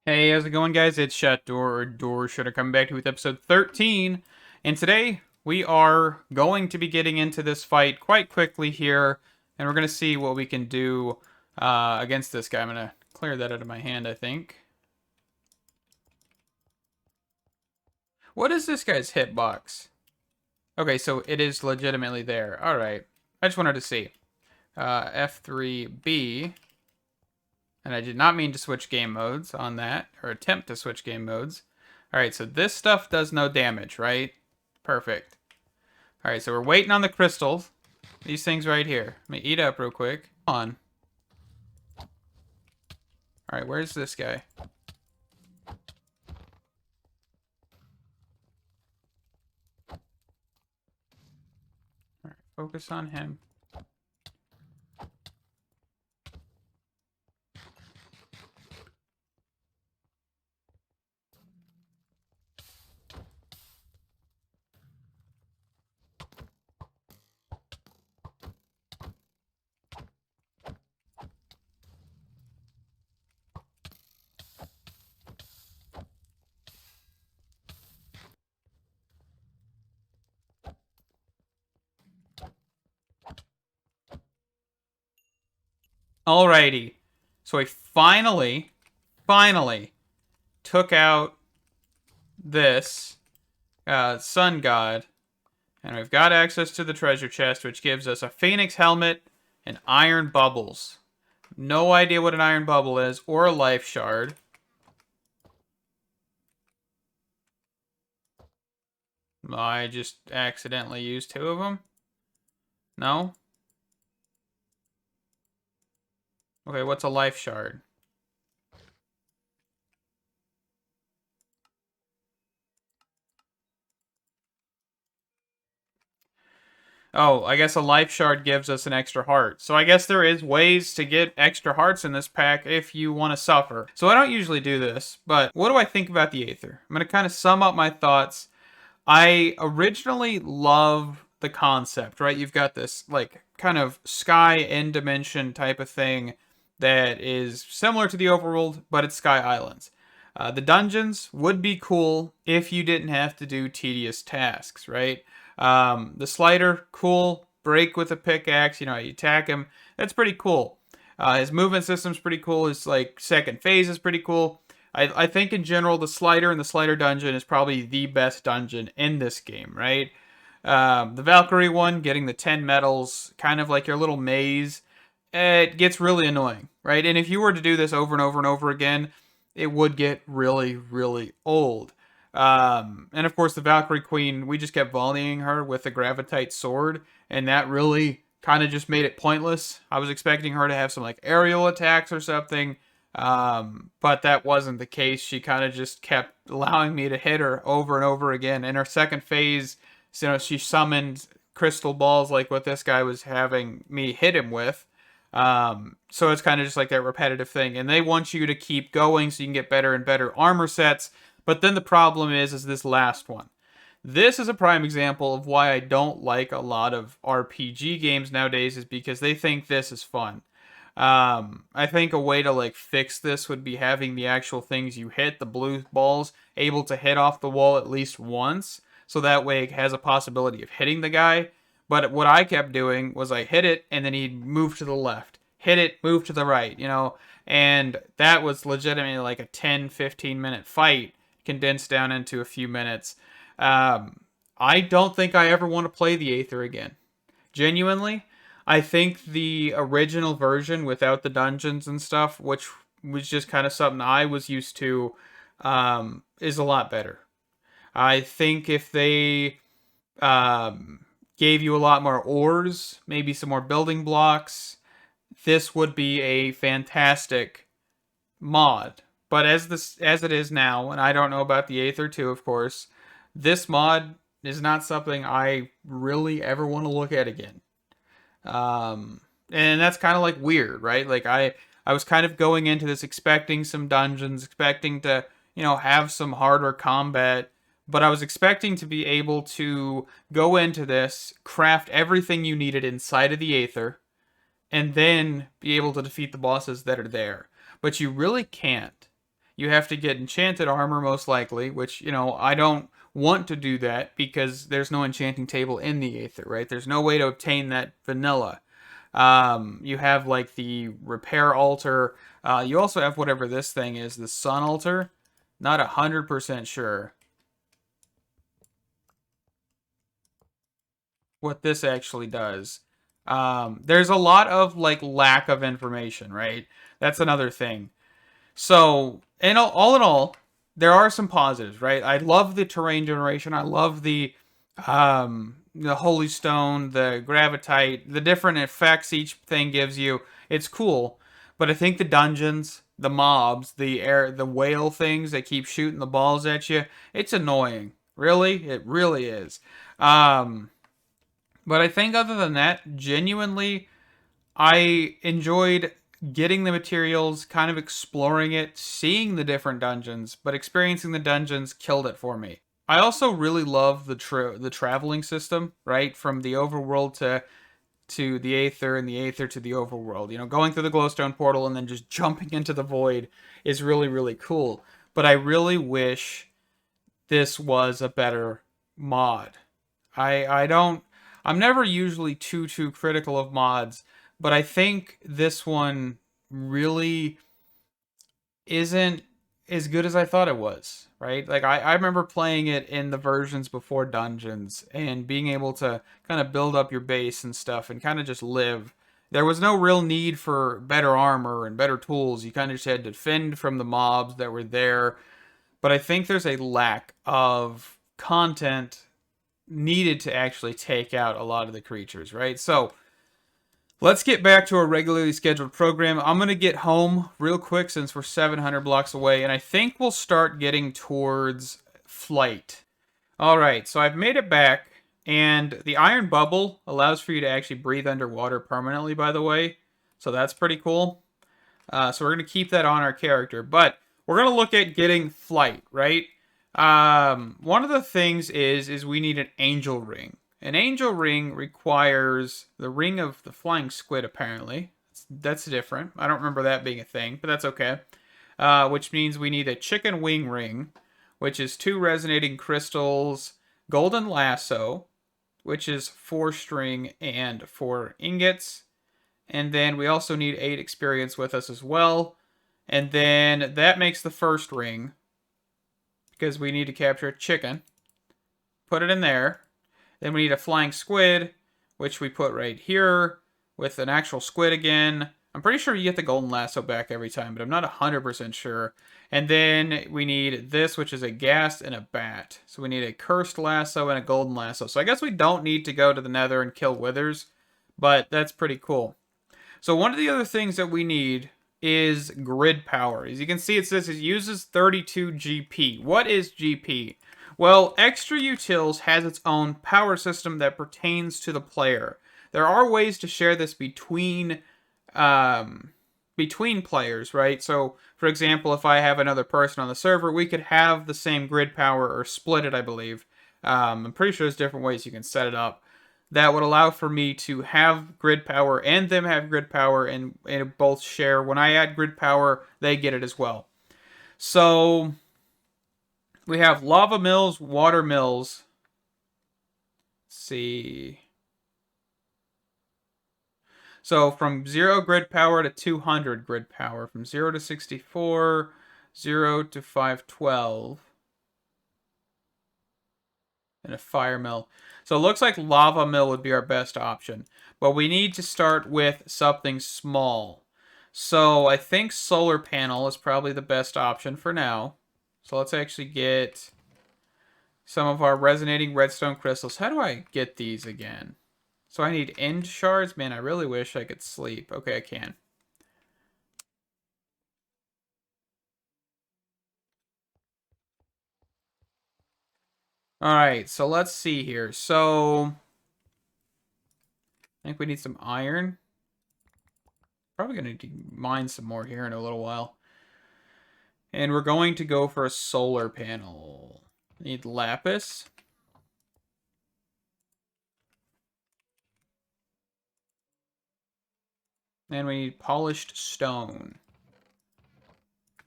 Hey, how's it going, guys? It's Shut Door Shutter coming back to you with episode 13. And today we are going to be getting into this fight quite quickly here, and we're going to see what we can do against this guy. I'm going to clear that out of my hand, I think. What is this guy's hitbox? Okay, so it is legitimately there. All right. I just wanted to see. F3B. And I did not mean to switch game modes on that, or attempt to switch game modes. Alright, so this stuff does no damage, right? Perfect. Alright, so we're waiting on the crystals. These things right here. Let me eat up real quick. On. Alright, where's this guy? Alright, focus on him. Alrighty. So I finally took out this sun god. And we've got access to the treasure chest, which gives us a phoenix helmet and iron bubbles. No idea what an iron bubble is, or a life shard. I just accidentally used two of them. No? Okay, what's a life shard? Oh, I guess a life shard gives us an extra heart. So I guess there is ways to get extra hearts in this pack if you want to suffer. So I don't usually do this, but what do I think about the Aether? I'm going to kind of sum up my thoughts. I originally love the concept, right? You've got this like kind of sky end dimension type of thing that is similar to the overworld, but it's Sky Islands. The dungeons would be cool if you didn't have to do tedious tasks, right? The slider, cool. Break with a pickaxe, you attack him. That's pretty cool. His movement system's pretty cool. His like second phase is pretty cool. I think in general the slider and the slider dungeon is probably the best dungeon in this game, right? The Valkyrie one, getting the 10 medals, kind of like your little maze, it gets really annoying, right? And if you were to do this over and over and over again, it would get really, really old. And of course, the Valkyrie Queen, we just kept volleying her with the Gravitite sword, and that really kind of just made it pointless. I was expecting her to have some like aerial attacks or something, but that wasn't the case. She kind of just kept allowing me to hit her over and over again. In her second phase, she summoned crystal balls like what this guy was having me hit him with. So it's kind of just like that repetitive thing. And they want you to keep going so you can get better and better armor sets. But then the problem is this last one. This is a prime example of why I don't like a lot of RPG games nowadays, is because they think this is fun. I think a way to like fix this would be having the actual things you hit, the blue balls, able to hit off the wall at least once, so that way it has a possibility of hitting the guy. But what I kept doing was I hit it and then he'd move to the left, hit it, move to the right, and that was legitimately like a 10-15 minute fight condensed down into a few minutes. I don't think I ever want to play the Aether again. Genuinely, I think the original version without the dungeons and stuff, which was just kind of something I was used to, is a lot better. I think if they gave you a lot more ores, maybe some more building blocks, this would be a fantastic mod. But as it is now, and I don't know about the Aether 2, of course, this mod is not something I really ever want to look at again. And that's kind of like weird, right? Like I was kind of going into this expecting some dungeons, expecting to, have some harder combat, but I was expecting to be able to go into this, craft everything you needed inside of the Aether, and then be able to defeat the bosses that are there. But you really can't. You have to get enchanted armor most likely, which, you know, I don't want to do that because there's no enchanting table in the Aether, right? There's no way to obtain that vanilla. You have like the repair altar. You also have whatever this thing is, the sun altar. Not 100% sure what this actually does. There's a lot of like lack of information, right? That's another thing. So, and all in all, there are some positives, right? I love the terrain generation. I love the holy stone, the gravitite, the different effects each thing gives you. It's cool, but I think the dungeons, the mobs, the whale things that keep shooting the balls at you, it's annoying. Really, it really is. Um, but I think other than that, genuinely, I enjoyed getting the materials, kind of exploring it, seeing the different dungeons, but experiencing the dungeons killed it for me. I also really love the traveling system, right? From the overworld to the Aether and the Aether to the overworld. You know, going through the glowstone portal and then just jumping into the void is really, really cool. But I really wish this was a better mod. I don't I'm never usually too critical of mods, but I think this one really isn't as good as I thought it was, right? Like I remember playing it in the versions before dungeons and being able to kind of build up your base and stuff and kind of just live. There was no real need for better armor and better tools. You kind of just had to defend from the mobs that were there. But I think there's a lack of content needed to actually take out a lot of the creatures, right? So let's get back to our regularly scheduled program. I'm going to get home real quick since we're 700 blocks away, and I think we'll start getting towards flight. All right, so I've made it back, and the iron bubble allows for you to actually breathe underwater permanently, by the way. So that's pretty cool. So we're going to keep that on our character, but we're going to look at getting flight, right? One of the things is we need an angel ring. An angel ring requires the ring of the flying squid, apparently. That's different. I don't remember that being a thing, but that's okay. Which means we need a chicken wing ring, which is 2 resonating crystals, golden lasso, which is 4 string and 4 ingots. And then we also need 8 experience with us as well. And then that makes the first ring, because we need to capture a chicken. Put it in there. Then we need a flying squid, which we put right here with an actual squid again. I'm pretty sure you get the golden lasso back every time, but I'm not 100% sure. And then we need this, which is a ghast and a bat. So we need a cursed lasso and a golden lasso. So I guess we don't need to go to the nether and kill withers, but that's pretty cool. So one of the other things that we need is grid power. As you can see, it says it uses 32 GP. What is GP? Well, Extra Utils has its own power system that pertains to the player. There are ways to share this between players, right? So, for example, if I have another person on the server, we could have the same grid power or split it, I believe. I'm pretty sure there's different ways you can set it up that would allow for me to have grid power and them have grid power and both share. When I add grid power, they get it as well. So we have lava mills, water mills. Let's see. So from 0 grid power to 200 grid power, from 0 to 64, 0 to 512. And a fire mill. So it looks like lava mill would be our best option. But we need to start with something small. So I think solar panel is probably the best option for now. So let's actually get some of our resonating redstone crystals. How do I get these again? So I need end shards. Man, I really wish I could sleep. Okay, I can. Alright, so let's see here. So I think we need some iron. Probably going to mine some more here in a little while. And we're going to go for a solar panel. Need lapis. And we need polished stone.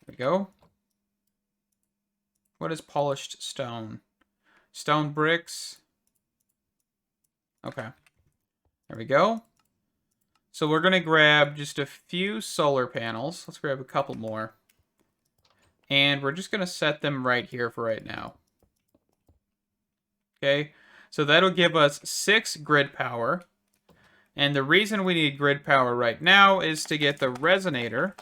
There we go. What is polished stone? Stone bricks. Okay. There we go. So we're going to grab just a few solar panels. Let's grab a couple more. And we're just going to set them right here for right now. Okay. So that'll give us 6 grid power. And the reason we need grid power right now is to get the resonator.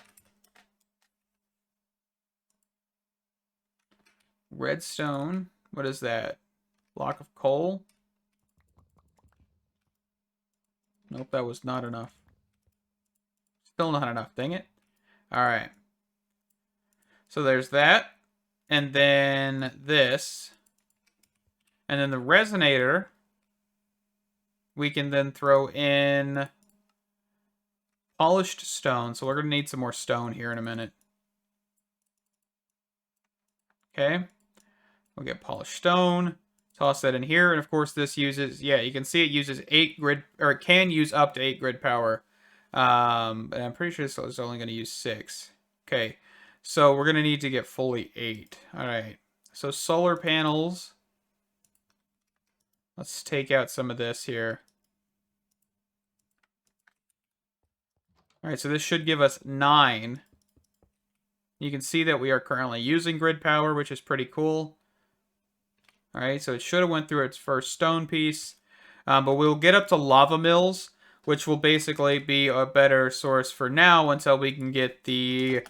Redstone. What is that? Block of coal? Nope, that was not enough. Still not enough, dang it. Alright. So there's that. And then this. And then the resonator, we can then throw in polished stone. So we're going to need some more stone here in a minute. Okay. We'll get polished stone. Toss that in here. And of course this uses, yeah, you can see it uses 8 grid, or it can use up to 8 grid power. And I'm pretty sure this is only going to use 6. Okay. So we're going to need to get fully 8. All right. So solar panels. Let's take out some of this here. All right, so this should give us 9. You can see that we are currently using grid power, which is pretty cool. All right, so it should have went through its first stone piece. But we'll get up to lava mills, which will basically be a better source for now until we can get the,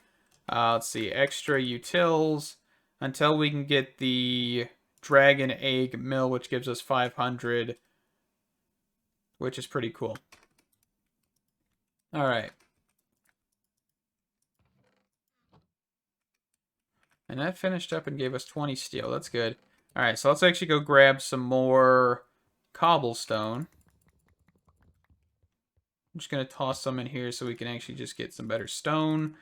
let's see, extra utils, until we can get the dragon egg mill, which gives us 500, which is pretty cool. All right. And that finished up and gave us 20 steel. That's good. All right, so let's actually go grab some more cobblestone. I'm just going to toss some in here so we can actually just get some better stone.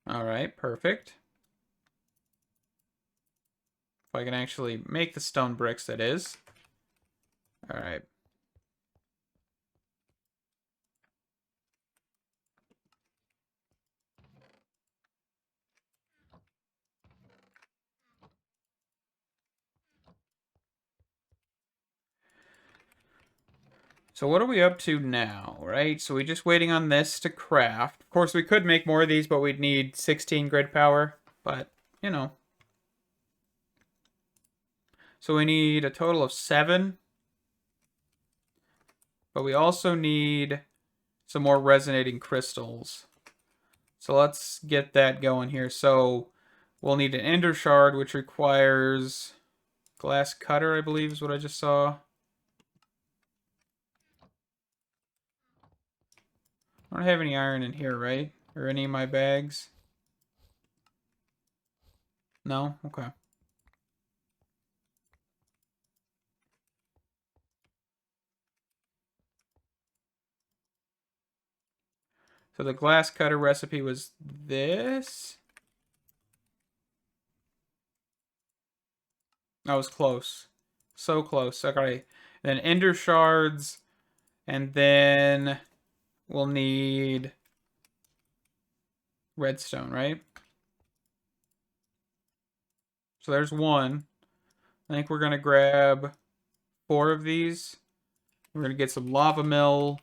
All right, perfect. If I can actually make the stone bricks, that is. All right. So what are we up to now, right? So we're just waiting on this to craft. Of course, we could make more of these, but we'd need 16 grid power. But, you know. So we need a total of 7. But we also need some more resonating crystals. So let's get that going here. So we'll need an ender shard, which requires glass cutter, I believe is what I just saw. I don't have any iron in here, right? Or any of my bags? No? Okay. So the glass cutter recipe was this. That was close. So close. Okay. Then ender shards. And then we'll need redstone, right? So there's 1. I think we're going to grab 4 of these. We're going to get some lava mill.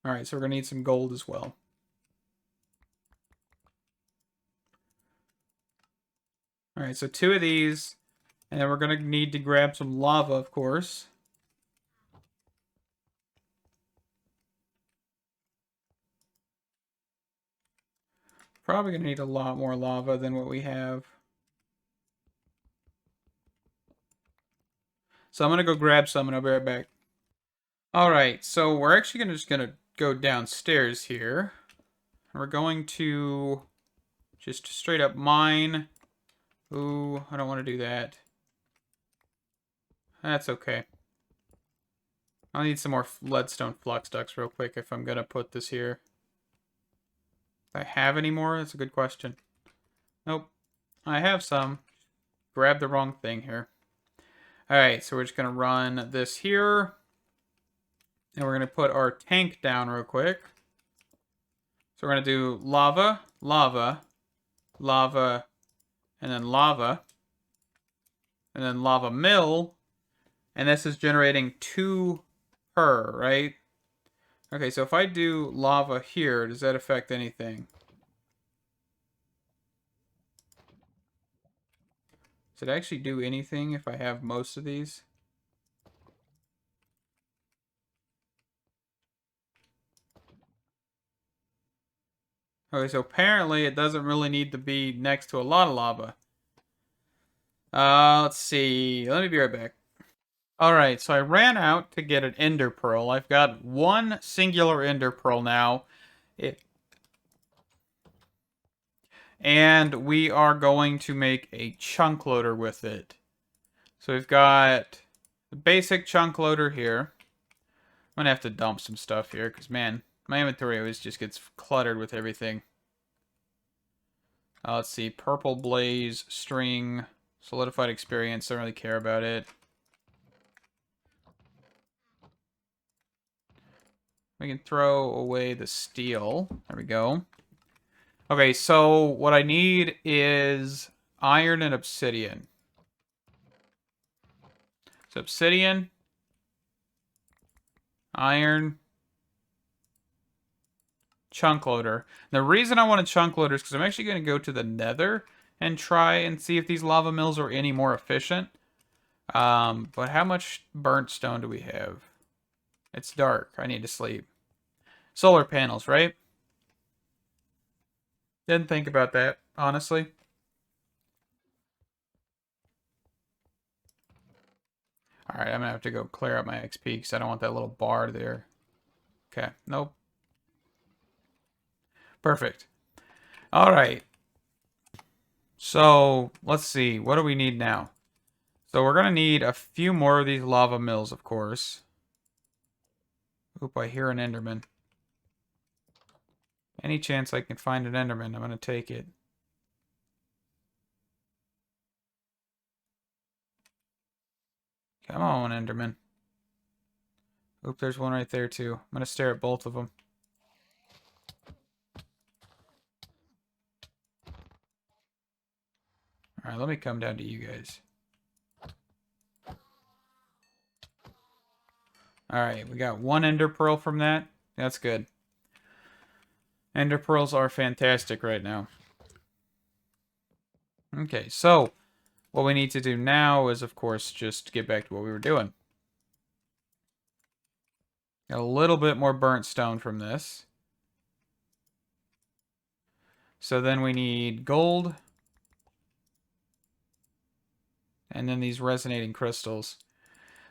All right, so we're going to need some gold as well. All right, so 2 of these. And then we're going to need to grab some lava, of course. Probably going to need a lot more lava than what we have. So I'm going to go grab some and I'll be right back. All right, so we're actually just going to go downstairs here. We're going to just straight up mine. Ooh, I don't want to do that. That's okay. I'll need some more leadstone flux ducts real quick if I'm going to put this here. Do I have any more? That's a good question. Nope. I have some. Grab the wrong thing here. Alright, so we're just going to run this here. And we're going to put our tank down real quick. So we're going to do lava. lava, lava, and then lava, and then lava mill, and this is generating 2 per, right? Okay, so if I do lava here, does that affect anything? Does it actually do anything if I have most of these? Okay, so apparently it doesn't really need to be next to a lot of lava. Let's see. Let me be right back. Alright, so I ran out to get an ender pearl. I've got 1 singular ender pearl now. And we are going to make a chunk loader with it. So we've got the basic chunk loader here. I'm going to have to dump some stuff here because, man, my inventory always just gets cluttered with everything. Let's see. Purple blaze, string, solidified experience. Don't really care about it. We can throw away the steel. There we go. Okay, so what I need is iron and obsidian. So obsidian, iron, chunk loader. The reason I want a chunk loader is because I'm actually going to go to the nether and try and see if these lava mills are any more efficient. But how much burnt stone do we have? It's dark. I need to sleep. Solar panels, right? Didn't think about that, honestly. Alright, I'm going to have to go clear up my XP because I don't want that little bar there. Okay, nope. Perfect. Alright. So, let's see. What do we need now? So we're going to need a few more of these lava mills, of course. Oop, I hear an enderman. Any chance I can find an enderman, I'm going to take it. Come on, enderman. Oop, there's one right there, too. I'm going to stare at both of them. Alright, let me come down to you guys. Alright, we got 1 ender pearl from that. That's good. Ender pearls are fantastic right now. Okay, so what we need to do now is, of course, just get back to what we were doing. Got a little bit more burnt stone from this. So then we need gold. And then these resonating crystals.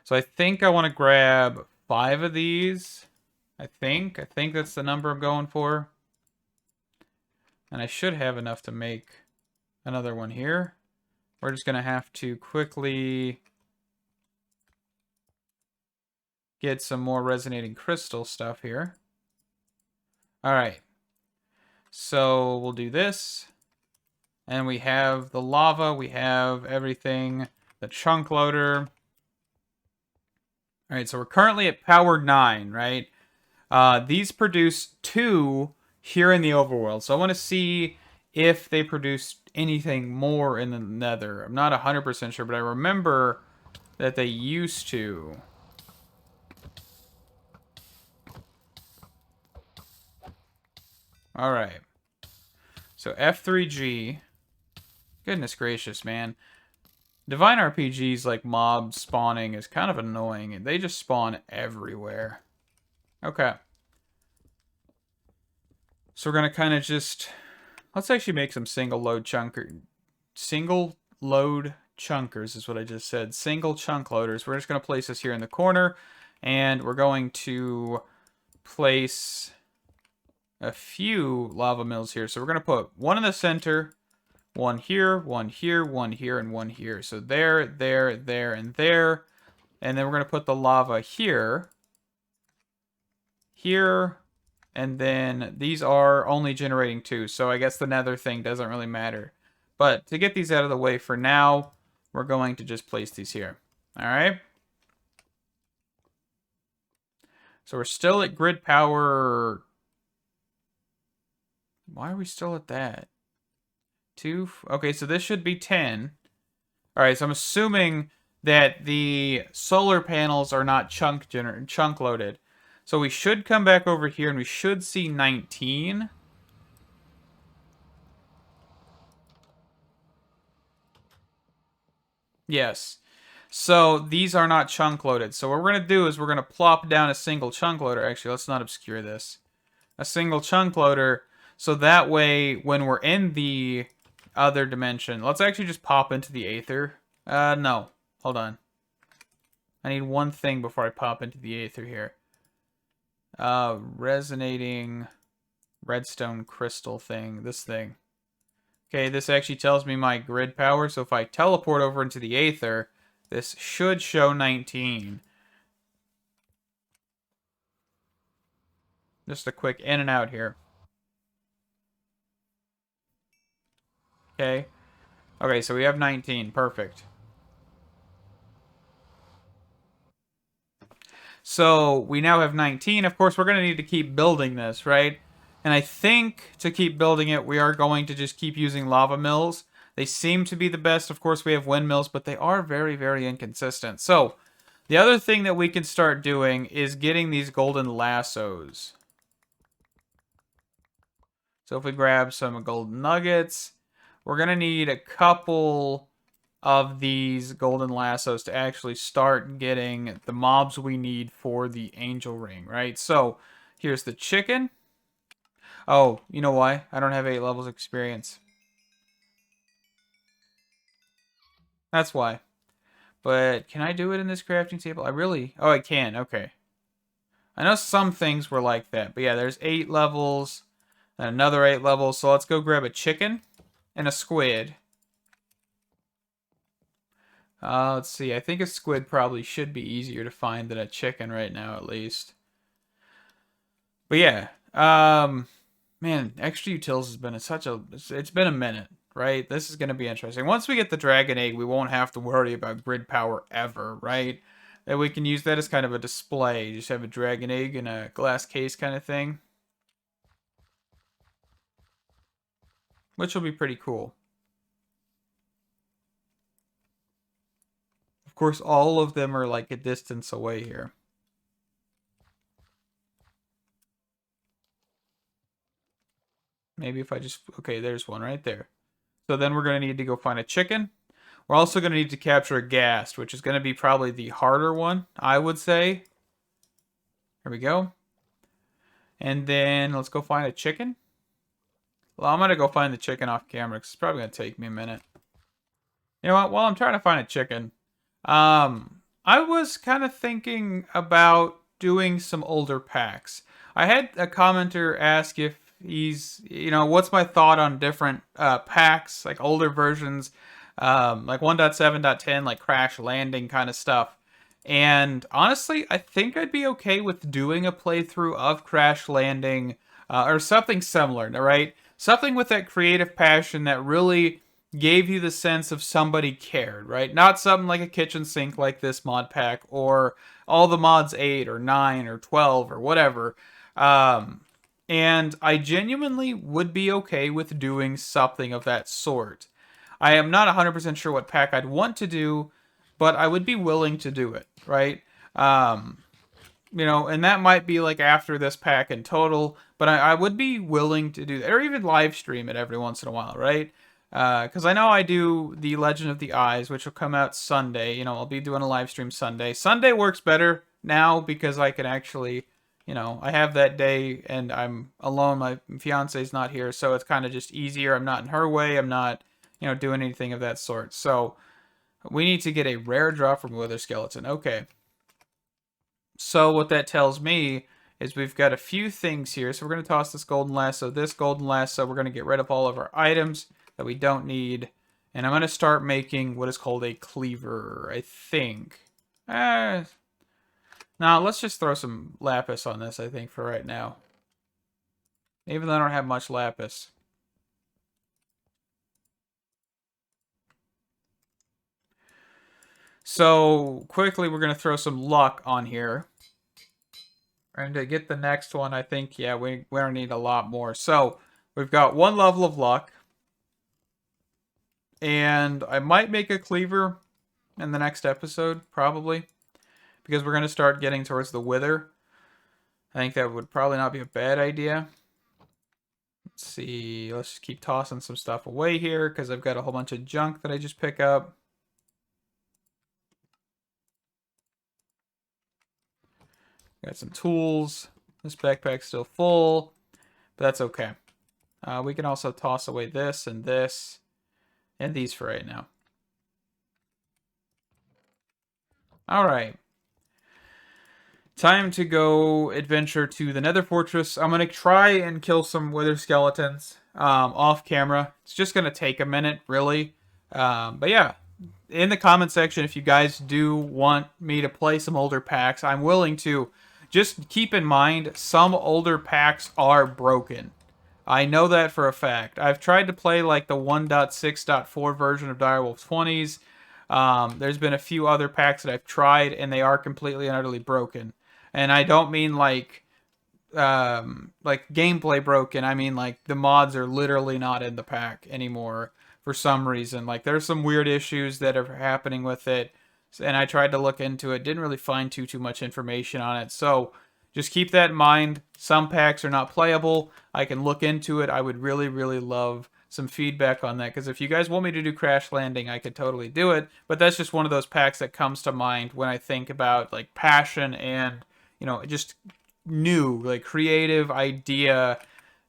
So I think I want to grab 5 of these. I think that's the number I'm going for. And I should have enough to make another one here. We're just going to have to quickly get some more resonating crystal stuff here. Alright. So we'll do this. And we have the lava. We have everything. The chunk loader. Alright, so we're currently at power 9, right? These produce 2 here in the overworld. So I want to see if they produce anything more in the nether. I'm not 100% sure, but I remember that they used to. Alright. So F3G. Goodness gracious, man. Divine RPG's like mob spawning is kind of annoying. And they just spawn everywhere. Okay. So we're going to kind of just... Let's actually make some single load chunkers is what I just said. Single chunk loaders. We're just going to place this here in the corner. And we're going to place a few lava mills here. So we're going to put one in the center, one here, one here, one here, and one here. So there, there, there, and there. And then we're going to put the lava here, here, and then these are only generating 2. So I guess the nether thing doesn't really matter. But to get these out of the way for now, we're going to just place these here. All right. So we're still at grid power Why are we still at that? 2. Okay, so this should be 10. All right, so I'm assuming that the solar panels are not chunk loaded. So we should come back over here and we should see 19. Yes. So these are not chunk loaded. So what we're going to do is we're going to plop down a single chunk loader. Actually, let's not obscure this. A single chunk loader. So that way, when we're in the other dimension, let's actually just pop into the Aether. No. Hold on. I need one thing before I pop into the Aether here. Resonating redstone crystal thing. This thing. Okay, this actually tells me my grid power. So if I teleport over into the Aether, this should show 19. Just a quick in and out here. Okay. Okay, so we have 19. Perfect. So we now have 19. Of course, we're going to need to keep building this, right? And I think to keep building it, we are going to just keep using lava mills. They seem to be the best. Of course, we have windmills, but they are very, very inconsistent. So the other thing that we can start doing is getting these golden lassos. So if we grab some golden nuggets, we're going to need a couple of these golden lassos to actually start getting the mobs we need for the angel ring, right? So here's the chicken. Oh, you know why? I don't have 8 levels experience. That's why. But can I do it in this crafting table? Oh, I can. Okay. I know some things were like that. But yeah, there's 8 levels and another 8 levels. So let's go grab a chicken and a squid. Let's see. I think a squid probably should be easier to find than a chicken right now, at least. But yeah, man, Extra Utils has been it's been a minute, right? This is going to be interesting. Once we get the dragon egg, we won't have to worry about grid power ever, right? And we can use that as kind of a display. Just have a dragon egg in a glass case kind of thing. Which will be pretty cool. Of course, all of them are like a distance away here. Maybe if I just... Okay, there's one right there. So then we're going to need to go find a chicken. We're also going to need to capture a ghast, which is going to be probably the harder one, I would say. Here we go. And then let's go find a chicken. Well, I'm going to go find the chicken off camera because it's probably going to take me a minute. You know what? While I'm trying to find a chicken, I was kind of thinking about doing some older packs. I had a commenter ask if what's my thought on different packs, like older versions, like 1.7.10, like Crash Landing kind of stuff. And honestly, I think I'd be okay with doing a playthrough of Crash Landing or something similar, right? Something with that creative passion that really gave you the sense of somebody cared, right? Not something like a kitchen sink like this mod pack or all the mods 8 or 9 or 12 or whatever. And I genuinely would be okay with doing something of that sort. I am not 100% sure what pack I'd want to do, but I would be willing to do it, right? And that might be like after this pack in total, but I would be willing to do that, or even live stream it every once in a while, right? Because I know I do the Legend of the Eyes, which will come out Sunday. I'll be doing a live stream Sunday. Sunday works better now because I can actually, I have that day and I'm alone. My fiance's not here, so it's kind of just easier. I'm not in her way. I'm not, doing anything of that sort. So we need to get a rare drop from Wither Skeleton. Okay. So what that tells me is we've got a few things here. So we're going to toss this golden lasso. This golden lasso, we're going to get rid of all of our items that we don't need. And I'm going to start making what is called a cleaver, I think. Now, let's just throw some lapis on this, I think, for right now. Even though I don't have much lapis. So, quickly, we're going to throw some luck on here. And to get the next one, I think, yeah, we're going to need a lot more. So, We've got 1 level of luck. And I might make a cleaver in the next episode, probably. Because we're going to start getting towards the wither. I think that would probably not be a bad idea. Let's see. Let's just keep tossing some stuff away here because I've got a whole bunch of junk that I just pick up. Got some tools. This backpack's still full, but that's okay. We can also toss away this and these for right now. All right. Time to go adventure to the Nether Fortress. I'm going to try and kill some wither skeletons off camera. It's just going to take a minute, really. But yeah, in the comment section, if you guys do want me to play some older packs, I'm willing to. Just keep in mind, some older packs are broken. I know that for a fact. I've tried to play like the 1.6.4 version of Direwolf 20s. There's been a few other packs that I've tried, and they are completely and utterly broken. And I don't mean like gameplay broken. I mean like the mods are literally not in the pack anymore for some reason. Like there's some weird issues that are happening with it, and I tried to look into it. Didn't really find too much information on it. So just keep that in mind. Some packs are not playable. I can look into it. I would really, really love some feedback on that, because if you guys want me to do Crash Landing, I could totally do it. But that's just one of those packs that comes to mind when I think about like passion and, you know, just new, like creative idea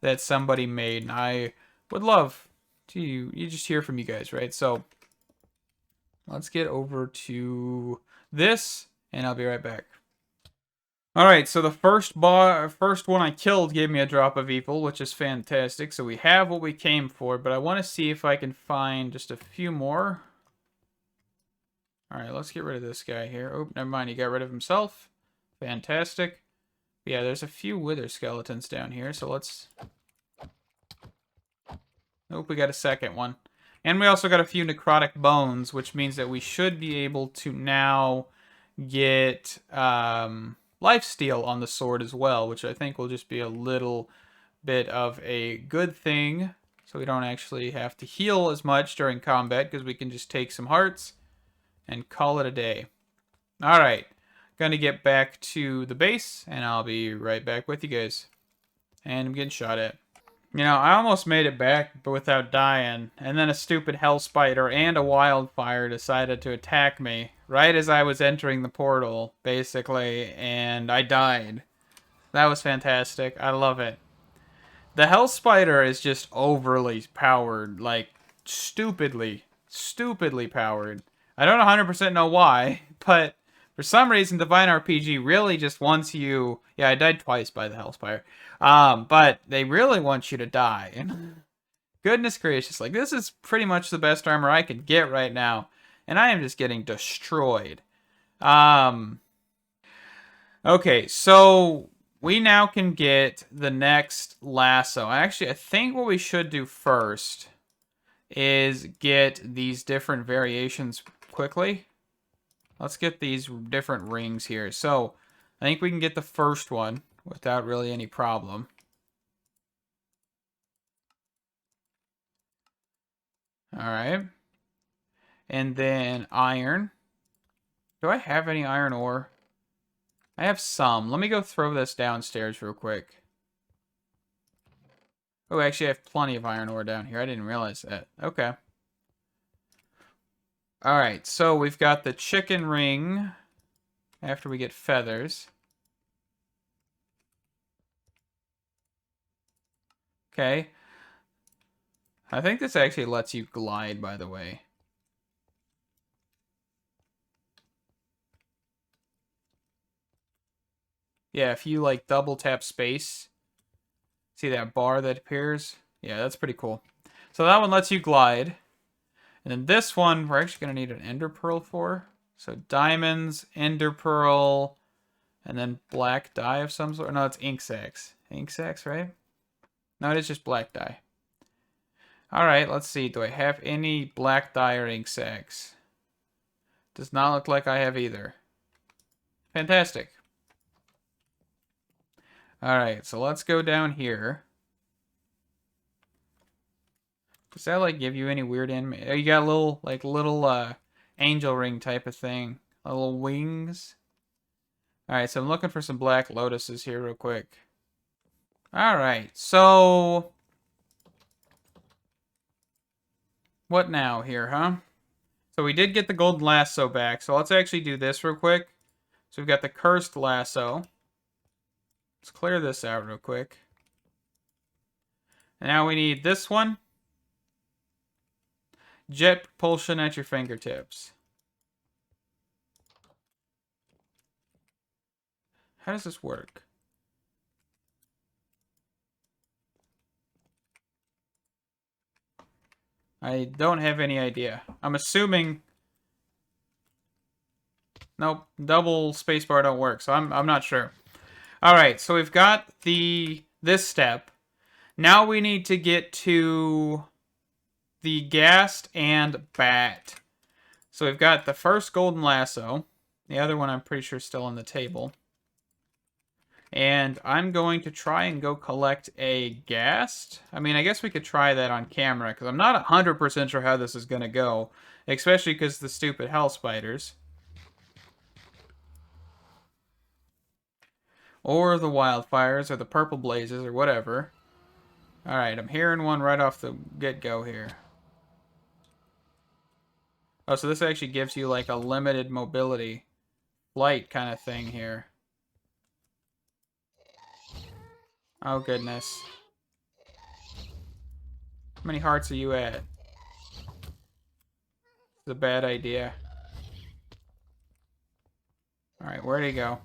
that somebody made. And I would love to you just hear from you guys, right? So let's get over to this, and I'll be right back. All right, so the first one I killed gave me a drop of evil, which is fantastic. So we have what we came for, but I want to see if I can find just a few more. All right, let's get rid of this guy here. Oh, never mind, he got rid of himself. Fantastic. Yeah, there's a few wither skeletons down here, so let's... Nope, we got a second one. And we also got a few necrotic bones, which means that we should be able to now get lifesteal on the sword as well, which I think will just be a little bit of a good thing. So we don't actually have to heal as much during combat, because we can just take some hearts and call it a day. All right, gonna get back to the base, and I'll be right back with you guys. And I'm getting shot at. You know, I almost made it back, but without dying. And then a stupid hell spider and a wildfire decided to attack me right as I was entering the portal, basically, and I died. That was fantastic. I love it. The hell spider is just overly powered, like stupidly powered. I don't 100% know why, but for some reason, Divine RPG really just wants you... Yeah, I died twice by the Hellspire. But they really want you to die. Goodness gracious, like, this is pretty much the best armor I can get right now. And I am just getting destroyed. Okay, so we now can get the next lasso. Actually, I think what we should do first is get these different variations quickly. Let's get these different rings here. So, I think we can get the first one without really any problem. Alright. And then iron. Do I have any iron ore? I have some. Let me go throw this downstairs real quick. Oh, actually I have plenty of iron ore down here. I didn't realize that. Okay. Alright, so we've got the chicken ring after we get feathers. Okay. I think this actually lets you glide, by the way. Yeah, if you, like, double tap space, see that bar that appears? Yeah, that's pretty cool. So that one lets you glide. And then this one, we're actually going to need an ender pearl for. So diamonds, ender pearl, and then black dye of some sort. No, it's ink sacs. Ink sacs, right? No, it is just black dye. All right, let's see. Do I have any black dye or ink sacs? Does not look like I have either. Fantastic. All right, so let's go down here. Does that, like, give you any weird anime? Oh, you got a little, like, angel ring type of thing. Little wings. Alright, so I'm looking for some black lotuses here real quick. Alright, so... what now here, huh? So we did get the golden lasso back, so let's actually do this real quick. So we've got the cursed lasso. Let's clear this out real quick. And now we need this one. Jet propulsion at your fingertips. How does this work? I don't have any idea. I'm assuming... nope, double spacebar don't work, so I'm not sure. Alright, so we've got this step. Now we need to get to the ghast and bat. So we've got the first golden lasso. The other one I'm pretty sure is still on the table. And I'm going to try and go collect a ghast. I mean, I guess we could try that on camera, because I'm not 100% sure how this is going to go. Especially because the stupid hell spiders. Or the wildfires, or the purple blazes, or whatever. Alright, I'm hearing one right off the get-go here. Oh, so this actually gives you, like, a limited mobility flight kind of thing here. Oh, goodness. How many hearts are you at? It's a bad idea. Alright, where'd he go?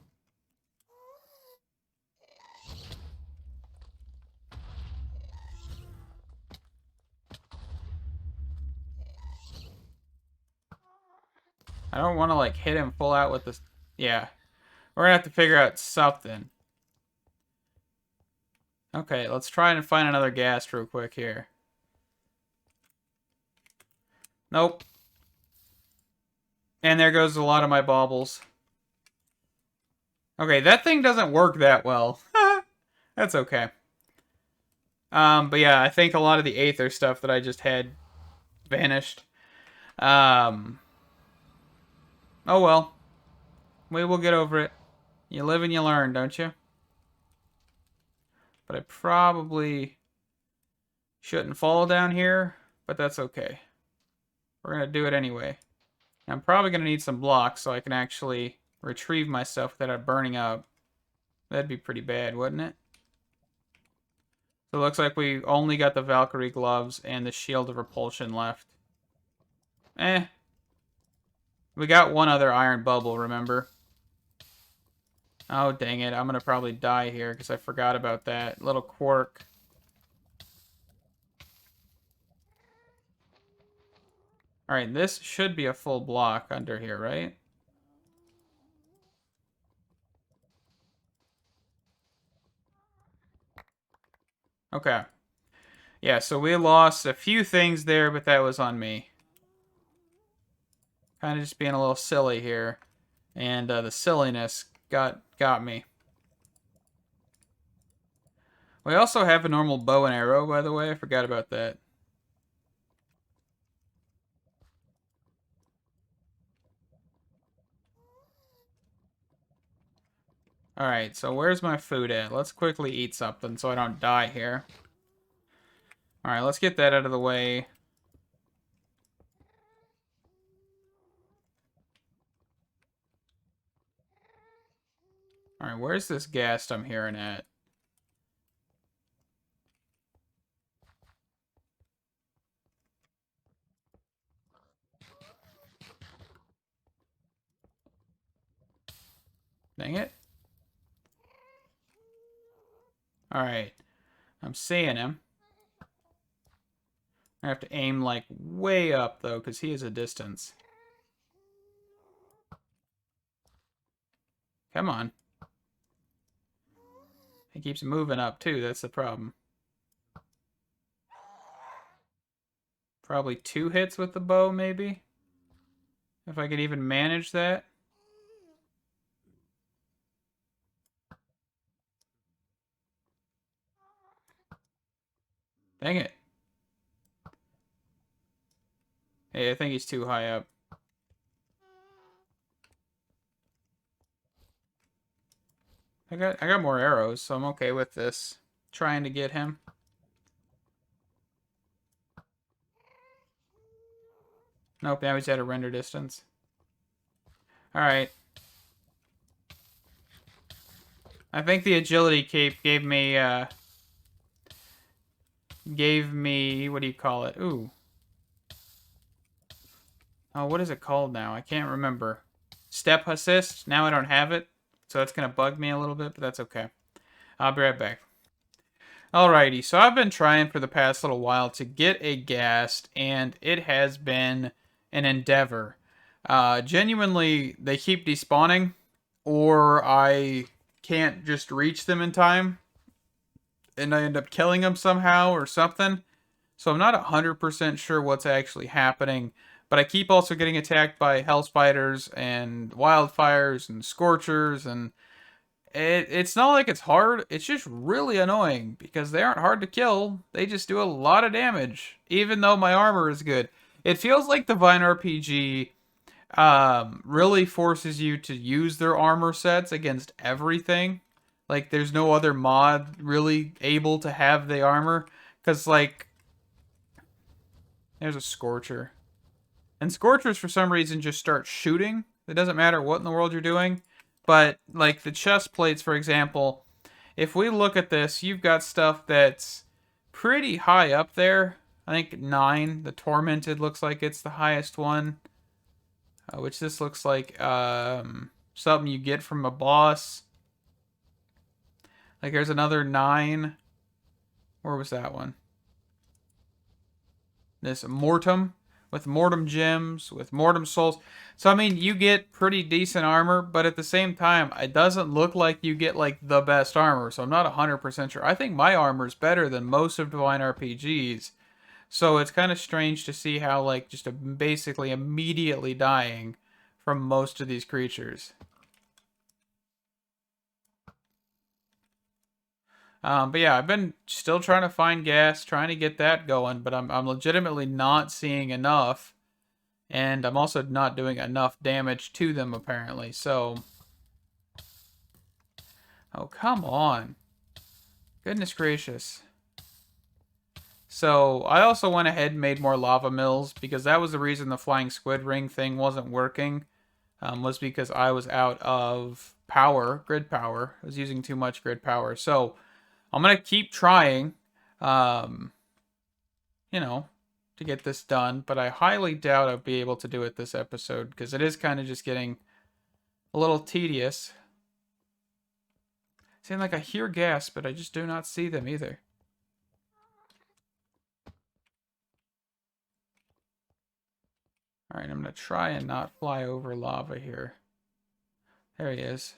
I don't want to, like, hit him full out with this. Yeah. We're gonna have to figure out something. Okay, let's try and find another ghast real quick here. Nope. And there goes a lot of my baubles. Okay, that thing doesn't work that well. That's okay. But yeah, I think a lot of the Aether stuff that I just had vanished. Oh well. We will get over it. You live and you learn, don't you? But I probably shouldn't fall down here, but that's okay. We're going to do it anyway. I'm probably going to need some blocks so I can actually retrieve my stuff without it burning up. That'd be pretty bad, wouldn't it? So it looks like we only got the Valkyrie gloves and the shield of repulsion left. Eh. We got one other iron bubble, remember? Oh, dang it. I'm going to probably die here because I forgot about that little quirk. Alright, this should be a full block under here, right? Okay. Yeah, so we lost a few things there, but that was on me. Kind of just being a little silly here. And the silliness got me. We also have a normal bow and arrow, by the way. I forgot about that. Alright, so where's my food at? Let's quickly eat something so I don't die here. Alright, let's get that out of the way. Alright, where's this ghast I'm hearing at? Dang it. Alright. I'm seeing him. I have to aim, like, way up, though, because he is a distance. Come on. He keeps moving up, too. That's the problem. Probably 2 hits with the bow, maybe? If I could even manage that. Dang it. Hey, I think he's too high up. I got more arrows, so I'm okay with this. Trying to get him. Nope, now he's at a render distance. Alright. I think the agility cape gave me, what do you call it? Ooh. Oh, what is it called now? I can't remember. Step assist. Now I don't have it, so that's going to bug me a little bit, but that's okay. I'll be right back. Alrighty, so I've been trying for the past little while to get a ghast, and it has been an endeavor. Genuinely, they keep despawning, or I can't just reach them in time, and I end up killing them somehow or something. So I'm not 100% sure what's actually happening, but I keep also getting attacked by hell spiders and wildfires and scorchers, and it's not like it's hard. It's just really annoying because they aren't hard to kill. They just do a lot of damage, even though my armor is good. It feels like the Vine RPG really forces you to use their armor sets against everything. Like, there's no other mod really able to have the armor. Because, like, there's a Scorcher. And Scorchers, for some reason, just start shooting. It doesn't matter what in the world you're doing. But, like, the chest plates, for example, if we look at this, you've got stuff that's pretty high up there. I think 9. The Tormented looks like it's the highest one. Which this looks like something you get from a boss. Like, there's another 9. Where was that one? This Mortem. With Mortem gems, with Mortem souls. So, I mean, you get pretty decent armor, but at the same time, it doesn't look like you get, like, the best armor. So I'm not 100% sure. I think my armor is better than most of Divine RPGs. So it's kind of strange to see how, like, just basically immediately dying from most of these creatures. But yeah, I've been still trying to find gas, trying to get that going, but I'm legitimately not seeing enough. And I'm also not doing enough damage to them, apparently. So, oh, come on. Goodness gracious. So, I also went ahead and made more lava mills, because that was the reason the flying squid ring thing wasn't working. Was because I was out of power, grid power. I was using too much grid power. So, I'm going to keep trying, you know, to get this done. But I highly doubt I'll be able to do it this episode, because it is kind of just getting a little tedious. Seems like I hear gas, but I just do not see them either. Alright, I'm going to try and not fly over lava here. There he is.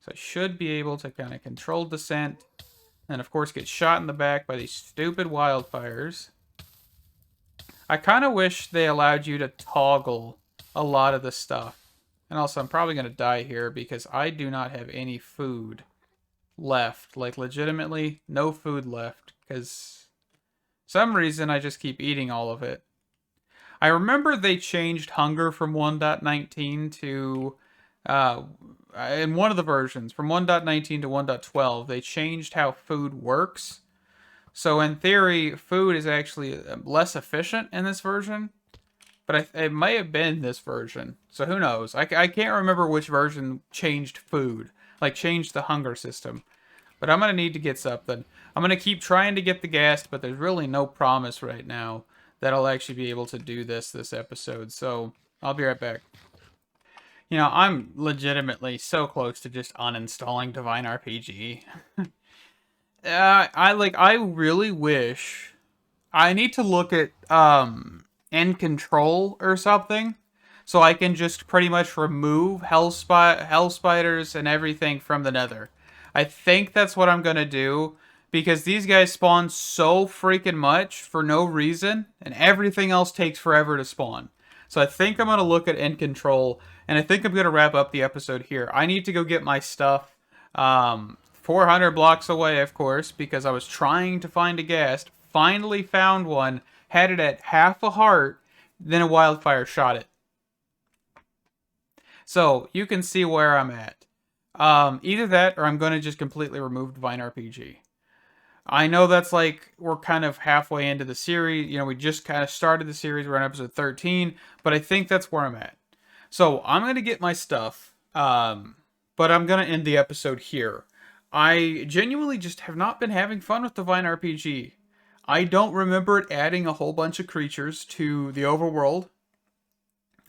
So I should be able to kind of control descent. And of course get shot in the back by these stupid wildfires. I kind of wish they allowed you to toggle a lot of the stuff. And also I'm probably going to die here because I do not have any food left. Like, legitimately no food left. Because some reason I just keep eating all of it. I remember they changed hunger from 1.19 to... in one of the versions, from 1.19 to 1.12, they changed how food works. So in theory, food is actually less efficient in this version. But it may have been this version. So who knows? I can't remember which version changed food. Like, changed the hunger system. But I'm going to need to get something. I'm going to keep trying to get the gas, but there's really no promise right now that I'll actually be able to do this episode. So I'll be right back. You know, I'm legitimately so close to just uninstalling Divine RPG. I really wish I need to look at end control or something, so I can just pretty much remove hell spiders and everything from the Nether. I think that's what I'm gonna do, because these guys spawn so freaking much for no reason, and everything else takes forever to spawn. So I think I'm gonna look at end control, and I think I'm gonna wrap up the episode here. I need to go get my stuff. 400 blocks away, of course, because I was trying to find a ghast. finally found one, had it at half a heart, then a wildfire shot it. So you can see where I'm at. Either that or I'm going to just completely remove Divine RPG. I know that's like we're kind of halfway into the series. You know, we just kind of started the series. We're on episode 13, but I think that's where I'm at. So I'm going to get my stuff, but I'm going to end the episode here. I genuinely just have not been having fun with Divine RPG. I don't remember it adding a whole bunch of creatures to the overworld.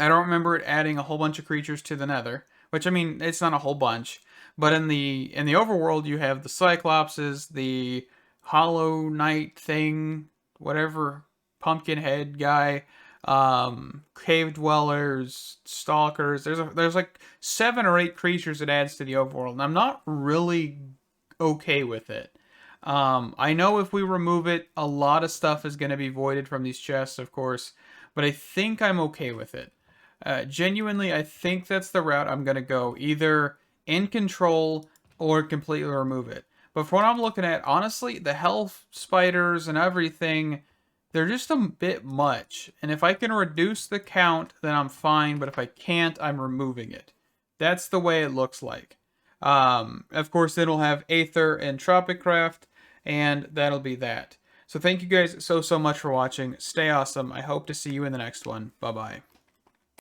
I don't remember it adding a whole bunch of creatures to the Nether, which I mean, it's not a whole bunch, but in the overworld you have the Cyclopses, the Hollow Knight thing, whatever, pumpkin head guy, cave dwellers, stalkers. There's like 7 or 8 creatures it adds to the overworld, and I'm not really okay with it. I know if we remove it, a lot of stuff is going to be voided from these chests, of course, but I think I'm okay with it. Genuinely, I think that's the route I'm going to go. Either in control or completely remove it. But from what I'm looking at, honestly, the health spiders and everything, they're just a bit much. And if I can reduce the count, then I'm fine. But if I can't, I'm removing it. That's the way it looks like. Of course, it'll have Aether and Tropicraft, and that'll be that. So thank you guys so much for watching. Stay awesome. I hope to see you in the next one. Bye-bye.